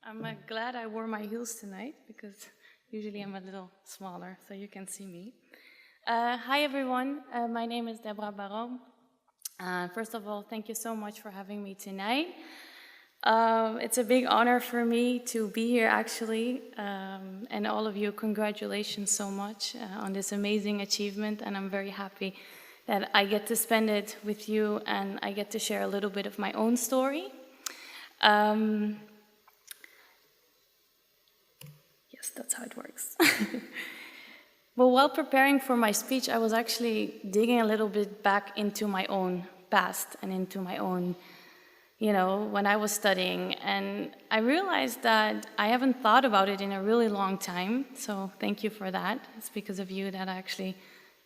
I'm glad I wore my heels tonight because usually I'm a little smaller, so you can see me. Hi everyone, my name is Debra Barraud. First of all, thank you so much for having me tonight. It's a big honor for me to be here actually, and all of you, congratulations so much on this amazing achievement, and I'm very happy that I get to spend it with you and I get to share a little bit of my own story. Yes, that's how it works. Well, while preparing for my speech, I was actually digging a little bit back into my own past and into my own, when I was studying. And I realized that I haven't thought about it in a really long time. So thank you for that. It's because of you that I actually,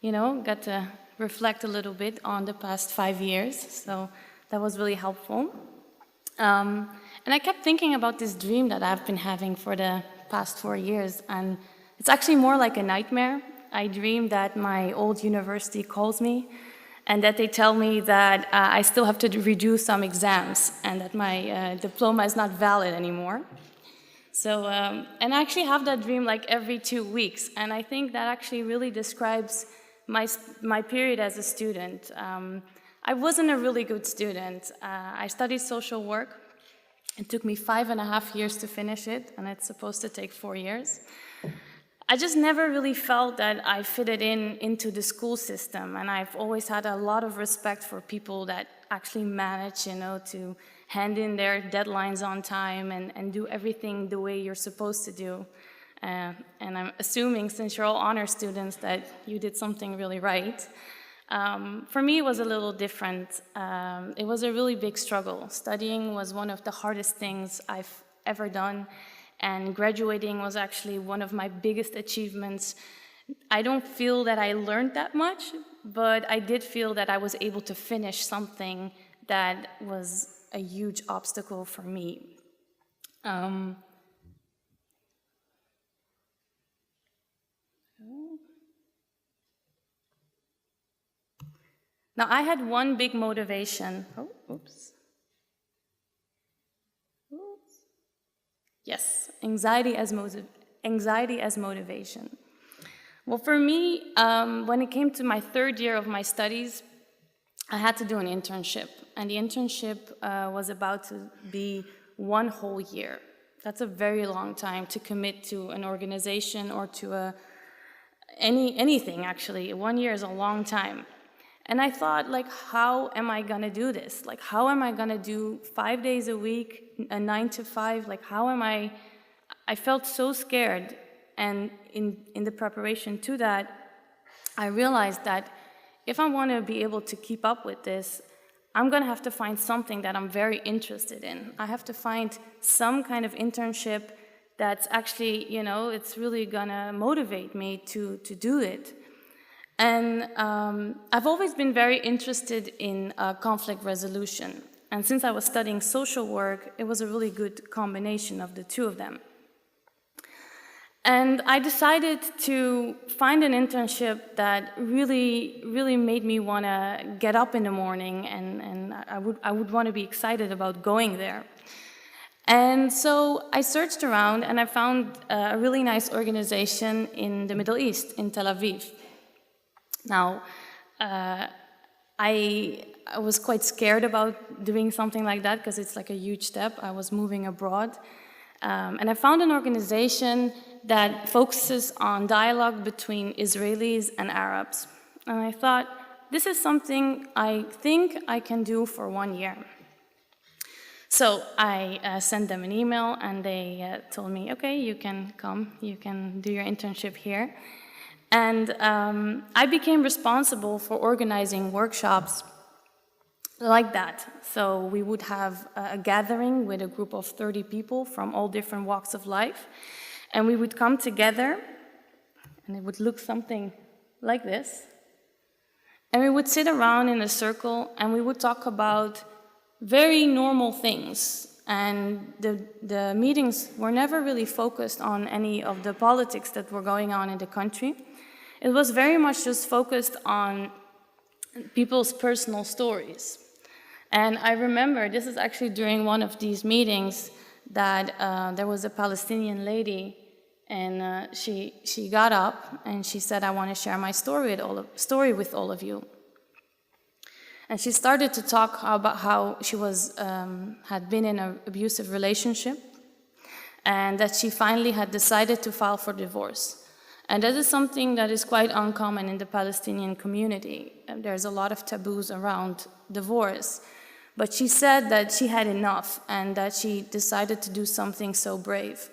got to reflect a little bit on the past 5 years. So that was really helpful. And I kept thinking about this dream that I've been having for the past 4 years, and it's actually more like a nightmare. I dream that my old university calls me and that they tell me that I still have to redo some exams and that my diploma is not valid anymore. So, and I actually have that dream like every 2 weeks, and I think that actually really describes my period as a student. I wasn't a really good student. I studied social work. It took me 5.5 years to finish it, and it's supposed to take 4 years. I just never really felt that I fitted into the school system, and I've always had a lot of respect for people that actually manage, to hand in their deadlines on time and do everything the way you're supposed to do. And I'm assuming, since you're all honor students, that you did something really right. For me, it was a little different. It was a really big struggle. Studying was one of the hardest things I've ever done, and graduating was actually one of my biggest achievements. I don't feel that I learned that much, but I did feel that I was able to finish something that was a huge obstacle for me. Now, I had one big motivation. Yes, anxiety as motivation. Well, for me, when it came to my 3rd year of my studies, I had to do an internship. And the internship was about to be 1 whole year. That's a very long time to commit to an organization or to anything, actually. 1 year is a long time. And I thought, how am I gonna do this? How am I gonna do 5 days a week, a 9 to 5? How am I felt so scared. And in the preparation to that, I realized that if I wanna be able to keep up with this, I'm gonna have to find something that I'm very interested in. I have to find some kind of internship that's actually, it's really gonna motivate me to do it. And I've always been very interested in conflict resolution. And since I was studying social work, it was a really good combination of the two of them. And I decided to find an internship that really, really made me want to get up in the morning, and I would want to be excited about going there. And so I searched around, and I found a really nice organization in the Middle East, in Tel Aviv. Now, I was quite scared about doing something like that because it's like a huge step. I was moving abroad. And I found an organization that focuses on dialogue between Israelis and Arabs. And I thought, this is something I think I can do for 1 year. So I sent them an email, and they told me, okay, you can come, you can do your internship here. And I became responsible for organizing workshops like that. So we would have a gathering with a group of 30 people from all different walks of life. And we would come together, and it would look something like this. And we would sit around in a circle, and we would talk about very normal things. And the meetings were never really focused on any of the politics that were going on in the country. It was very much just focused on people's personal stories. And I remember, this is actually during one of these meetings, that there was a Palestinian lady, and she got up and she said, "I want to share my story with all of you." And she started to talk about how she had been in an abusive relationship, and that she finally had decided to file for divorce. And that is something that is quite uncommon in the Palestinian community. And there's a lot of taboos around divorce. But she said that she had enough and that she decided to do something so brave.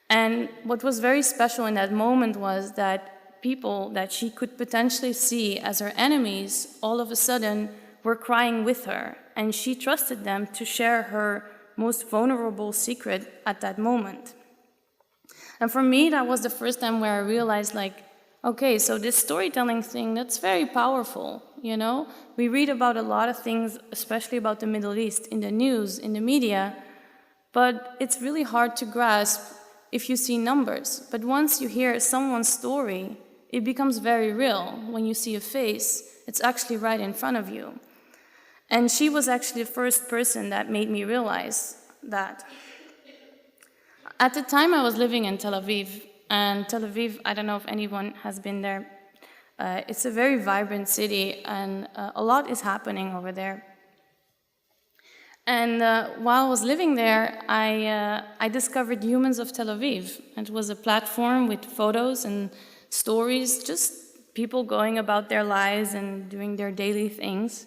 And what was very special in that moment was that people that she could potentially see as her enemies all of a sudden were crying with her, and she trusted them to share her most vulnerable secret at that moment. And for me, that was the first time where I realized, like, okay, so this storytelling thing, that's very powerful, you know? We read about a lot of things, especially about the Middle East, in the news, in the media, but it's really hard to grasp if you see numbers. But once you hear someone's story, it becomes very real. When you see a face, it's actually right in front of you. And she was actually the first person that made me realize that. At the time, I was living in Tel Aviv, and Tel Aviv, I don't know if anyone has been there. It's a very vibrant city, and a lot is happening over there. And while I was living there, I discovered Humans of Tel Aviv. It was a platform with photos and stories, just people going about their lives and doing their daily things.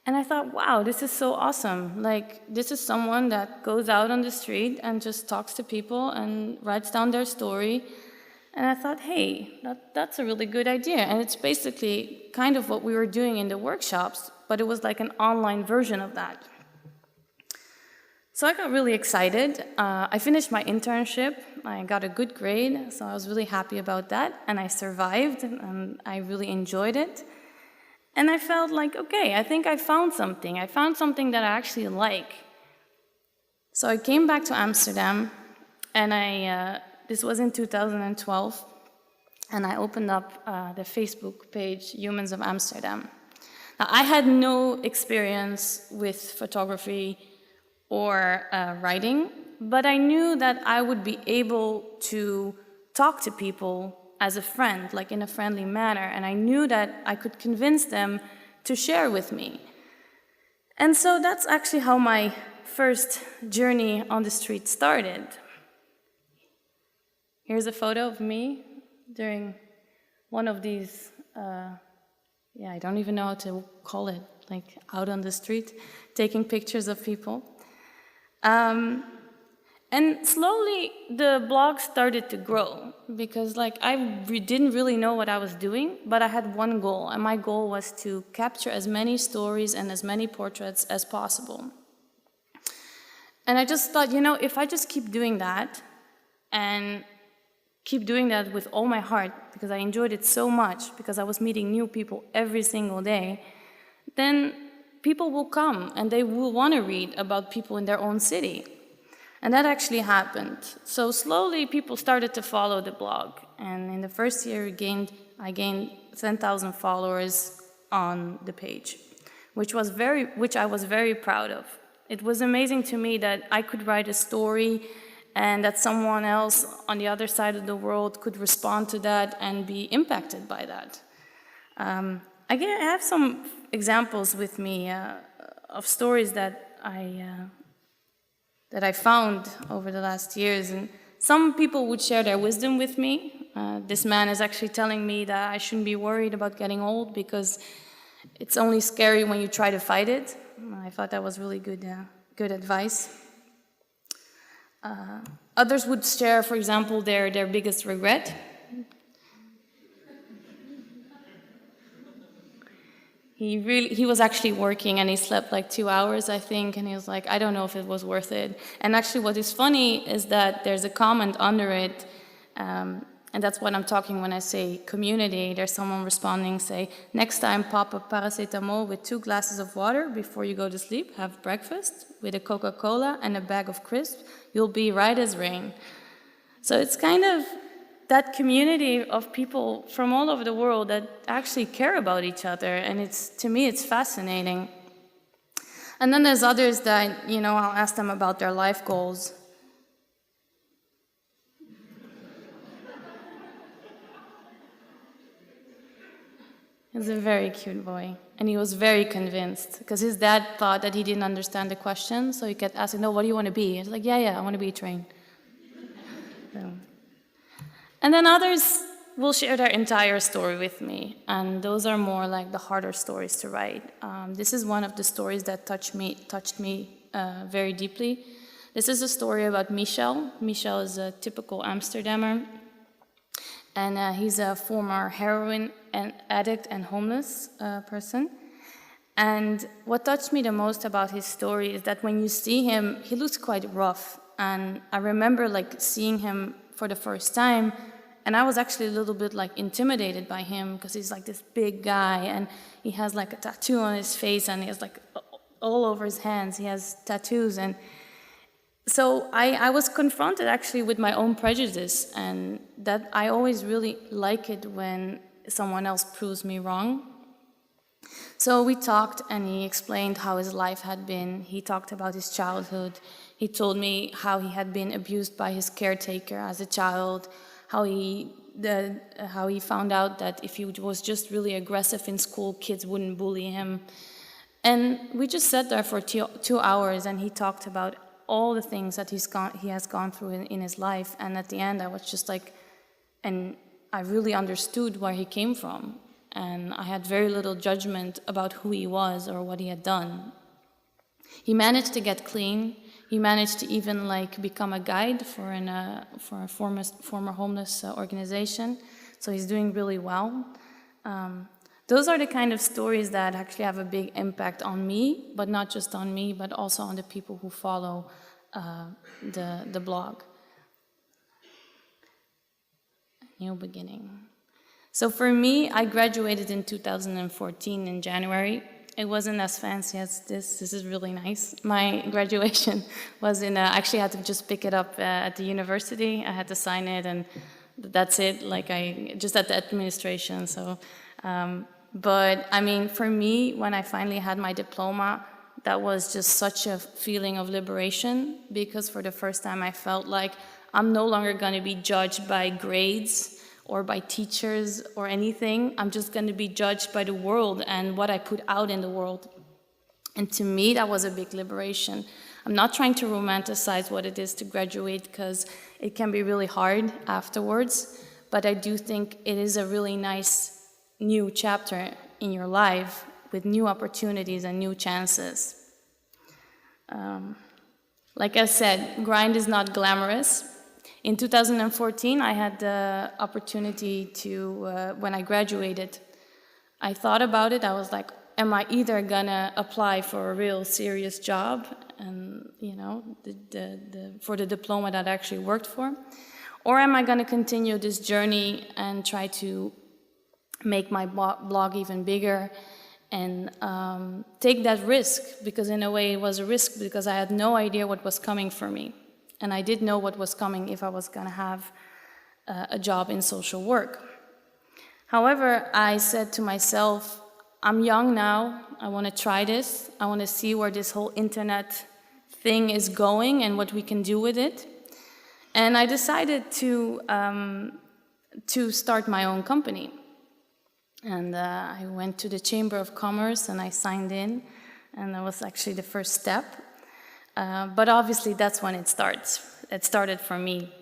And I thought, wow, this is so awesome. Like, this is someone that goes out on the street and just talks to people and writes down their story. And I thought, hey, that's a really good idea. And it's basically kind of what we were doing in the workshops, but it was like an online version of that. So I got really excited. I finished my internship. I got a good grade, so I was really happy about that. And I survived, and I really enjoyed it. And I felt like, okay, I think I found something. I found something that I actually like. So I came back to Amsterdam, and this was in 2012, and I opened up the Facebook page, Humans of Amsterdam. Now, I had no experience with photography or writing, but I knew that I would be able to talk to people as a friend, like in a friendly manner, and I knew that I could convince them to share with me. And so that's actually how my first journey on the street started. Here's a photo of me during one of these, I don't even know how to call it, like out on the street, taking pictures of people. And slowly, the blog started to grow because, like, I didn't really know what I was doing, but I had one goal, and my goal was to capture as many stories and as many portraits as possible. And I just thought, you know, if I just keep doing that, and keep doing that with all my heart, because I enjoyed it so much, because I was meeting new people every single day, then people will come, and they will want to read about people in their own city. And that actually happened. So slowly, people started to follow the blog. And in the first year, I gained 10,000 followers on the page, which I was very proud of. It was amazing to me that I could write a story and that someone else on the other side of the world could respond to that and be impacted by that. I have some examples with me of stories that I found over the last years, and some people would share their wisdom with me. This man is actually telling me that I shouldn't be worried about getting old because it's only scary when you try to fight it. I thought that was really good advice. Others would share, for example, their biggest regret. He was actually working, and he slept like 2 hours, I think, and he was like, I don't know if it was worth it. And actually what is funny is that there's a comment under it, and that's what I'm talking when I say community. There's someone responding, say, next time pop a paracetamol with 2 glasses of water before you go to sleep, have breakfast with a Coca-Cola and a bag of crisps, you'll be right as rain. So it's kind of that community of people from all over the world that actually care about each other, and to me it's fascinating. And then there's others that, I'll ask them about their life goals. He's a very cute boy. And he was very convinced, because his dad thought that he didn't understand the question, so he kept asking, no, what do you want to be? He's like, yeah, I want to be a train. So. And then others will share their entire story with me, and those are more like the harder stories to write. This is one of the stories that touched me very deeply. This is a story about Michel. Michel is a typical Amsterdammer, and he's a former heroin addict and homeless person. And what touched me the most about his story is that when you see him, he looks quite rough. And I remember seeing him for the first time, and I was actually a little bit intimidated by him, because he's this big guy, and he has a tattoo on his face, and he has all over his hands, he has tattoos. And so I was confronted actually with my own prejudice, and that I always really like it when someone else proves me wrong. So we talked, and he explained how his life had been. He talked about his childhood. He told me how he had been abused by his caretaker as a child, how he found out that if he was just really aggressive in school, kids wouldn't bully him. And we just sat there for 2 hours, and he talked about all the things that he has gone through in his life. And at the end, I was just and I really understood where he came from. And I had very little judgment about who he was or what he had done. He managed to get clean. He managed to even become a guide for a former homeless organization. So he's doing really well. Those are the kind of stories that actually have a big impact on me, but not just on me, but also on the people who follow the blog. New beginning. So for me, I graduated in 2014 in January. It wasn't as fancy as this. This is really nice. My graduation was actually I had to just pick it up at the university. I had to sign it, and that's it. I just at the administration. So, but I mean, for me, when I finally had my diploma, that was just such a feeling of liberation, because for the first time I felt like I'm no longer going to be judged by grades or by teachers or anything. I'm just going to be judged by the world and what I put out in the world. And to me, that was a big liberation. I'm not trying to romanticize what it is to graduate, because it can be really hard afterwards, but I do think it is a really nice new chapter in your life with new opportunities and new chances. Like I said, grind is not glamorous. In 2014, I had the opportunity to, when I graduated, I thought about it. I was like, am I either gonna apply for a real serious job, and for the diploma that I actually worked for, or am I gonna continue this journey and try to make my blog even bigger and take that risk? Because in a way it was a risk, because I had no idea what was coming for me. And I did know what was coming if I was going to have a job in social work. However, I said to myself, I'm young now, I want to try this, I want to see where this whole internet thing is going and what we can do with it. And I decided to start my own company. And I went to the Chamber of Commerce and I signed in, and that was actually the first step. But obviously that's when it starts. It started for me.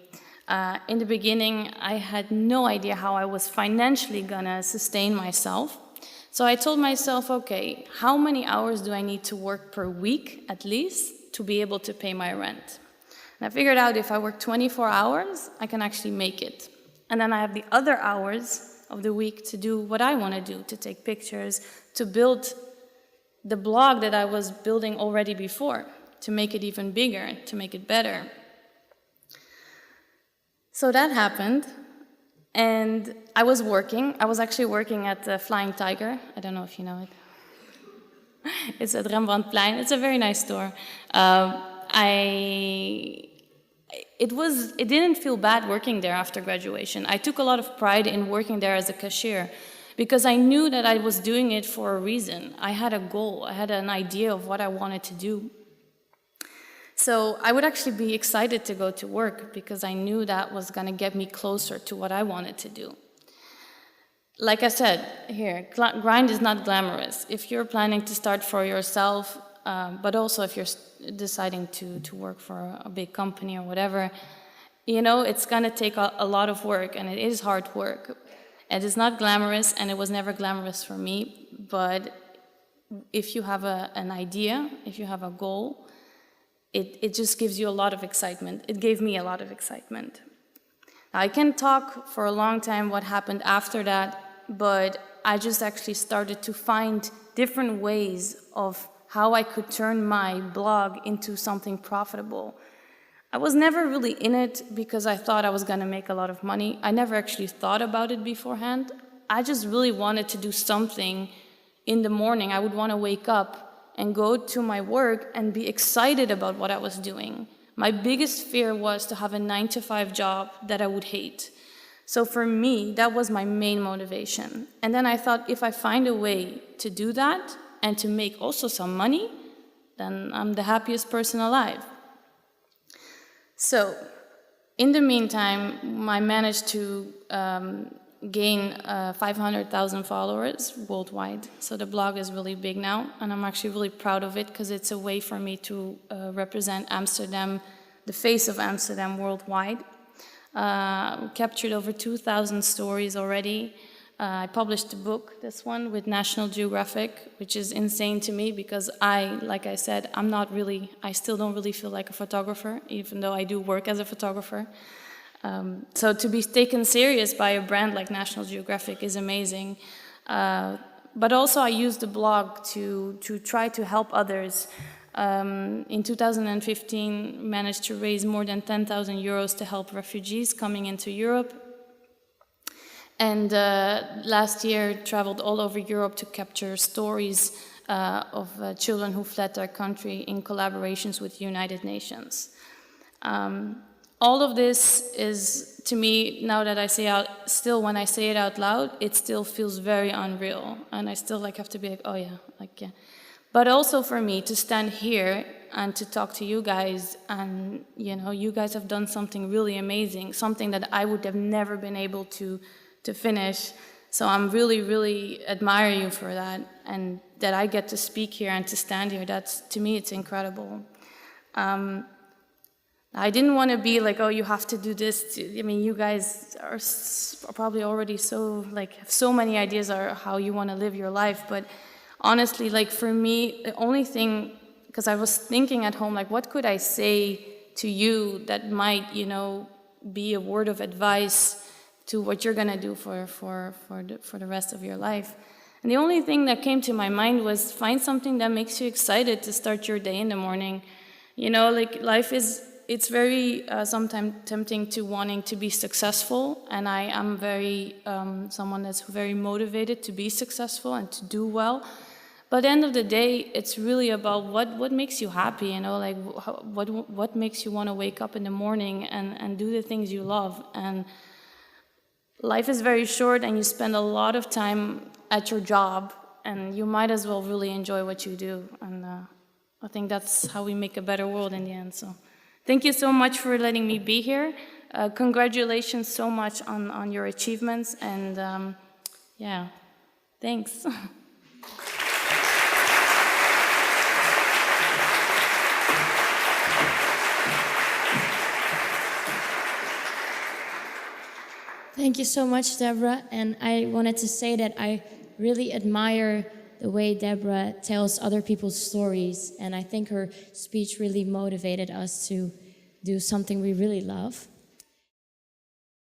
In the beginning, I had no idea how I was financially gonna sustain myself. So I told myself, okay, how many hours do I need to work per week, at least, to be able to pay my rent? And I figured out if I work 24 hours, I can actually make it. And then I have the other hours of the week to do what I wanna do, to take pictures, to build the blog that I was building already before, to make it even bigger, to make it better. So that happened, and I was working. I was actually working at the Flying Tiger. I don't know if you know it. It's at Rembrandtplein. It's a very nice store. It didn't feel bad working there after graduation. I took a lot of pride in working there as a cashier. because I knew that I was doing it for a reason. I had a goal, I had an idea of what I wanted to do. So I would actually be excited to go to work because I knew that was going to get me closer to what I wanted to do. Like I said here, grind is not glamorous. If you're planning to start for yourself, but also if you're deciding to work for a big company or whatever, you know, it's going to take a lot of work, and it is hard work. It is not glamorous, and it was never glamorous for me, but if you have an idea, if you have a goal, it just gives you a lot of excitement. It gave me a lot of excitement. Now, I can talk for a long time what happened after that, but I just actually started to find different ways of how I could turn my blog into something profitable. I was never really in it because I thought I was going to make a lot of money. I never actually thought about it beforehand. I just really wanted to do something in the morning. I would want to wake up and go to my work and be excited about what I was doing. My biggest fear was to have a 9-to-5 job that I would hate. So for me, that was my main motivation. And then I thought, if I find a way to do that and to make also some money, then I'm the happiest person alive. So in the meantime, I managed to gain 500,000 followers worldwide. So the blog is really big now, and I'm actually really proud of it because it's a way for me to represent Amsterdam, the face of Amsterdam worldwide. Captured over 2,000 stories already. I published a book, this one, with National Geographic, which is insane to me because like I said, I still don't really feel like a photographer, even though I do work as a photographer. So to be taken serious by a brand like National Geographic is amazing. But also I used the blog to try to help others. In 2015, managed to raise more than 10,000 euros to help refugees coming into Europe. And last year, traveled all over Europe to capture stories of children who fled their country in collaborations with the United Nations. All of this is, to me, now that I say when I say it out loud, it still feels very unreal. And I still have to be like, oh yeah, yeah. But also for me to stand here and to talk to you guys, and you guys have done something really amazing, something that I would have never been able to finish. So I'm really, really admire you for that, and that I get to speak here and to stand here. To me, it's incredible. I didn't want to be like, oh, you have to do this. You guys are probably already have so many ideas of how you want to live your life. But honestly, for me, the only thing, because I was thinking at home, what could I say to you that might, be a word of advice to what you're going to do for the rest of your life. And the only thing that came to my mind was find something that makes you excited to start your day in the morning. Life it's very sometimes tempting to wanting to be successful, and I am very someone that's very motivated to be successful and to do well. But at the end of the day, it's really about what makes you happy, what makes you want to wake up in the morning and do the things you love. And life is very short, and you spend a lot of time at your job, and you might as well really enjoy what you do. And I think that's how we make a better world in the end. So thank you so much for letting me be here. Congratulations so much on your achievements, and yeah, thanks. Thank you so much, Debra. And I wanted to say that I really admire the way Debra tells other people's stories. And I think her speech really motivated us to do something we really love.